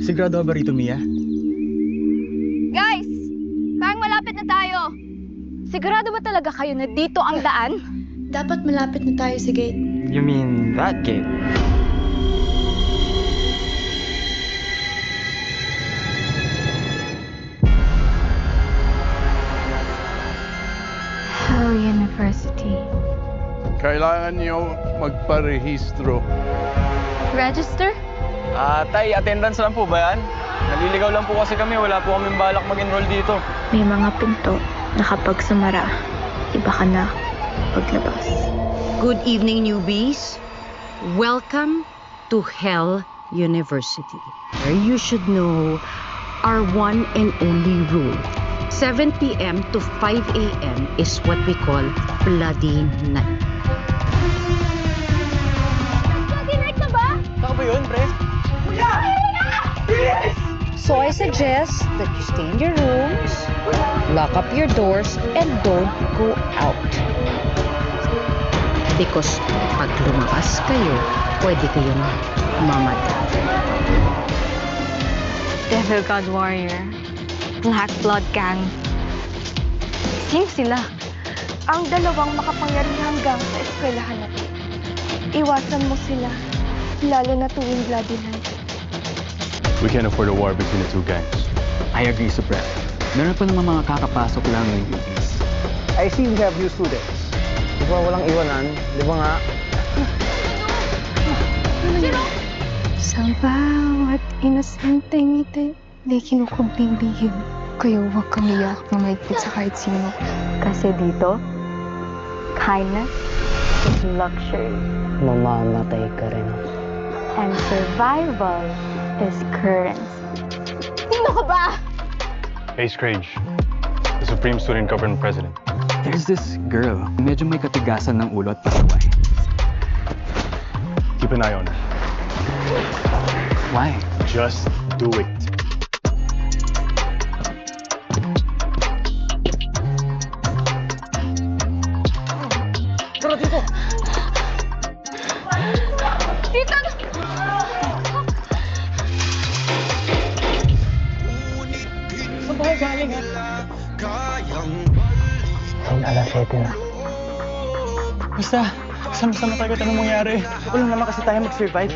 Sigurado ka ba rito, Mia? Guys! Parang malapit na tayo. Sigurado ba talaga kayo na dito ang daan? Dapat malapit na tayo sa gate. You mean that gate? Hell University. Kailangan niyo magparehistro. Register? Tay, attendance lang po ba yan? Naliligaw lang po kasi kami. Wala po kaming balak mag-enroll dito. May mga pinto na kapag sumara, iba ka na paglabas. Good evening, newbies. Welcome to Hell University, where you should know our one and only rule. 7 p.m. to 5 a.m. is what we call Bloody Night. Bloody night na ba? Saan ba yun, pre? So I suggest that you stay in your rooms, lock up your doors, and don't go out. Because pag lumakas kayo, pwede kayong mamatay. Devil God Warrior. Black Blood Gang. Sino sila? Ang dalawang makapangyarihang gang sa eskwelahan natin. Iwasan mo sila, lalo na tuwing Bloody Night. We can't afford a war between the two gangs. I agree, Supreme. Meron pa naman mga kakapasok lang ng UPs. I see we have new students. Di ba walang iwanan? Di ba nga? Sa bawat inosente ngiti, di kinukumbing-bihim. Kaya huwag kang iyak na maigpit sa kahit sino. Kasi dito, kindness is luxury. Mamamatay ka rin. And survival is currency. Sino ka ba? Ace Crage, the Supreme Student Government President. There's this girl. Medyo may katigasan ng ulo at pasaway. Keep an eye on her. Why? Just do it. Dito! Saan ba kayo galing, ha? Alas 7 na. Basta, sama-sama tayo anong mangyari. Wala naman kasi tayo mag-survive.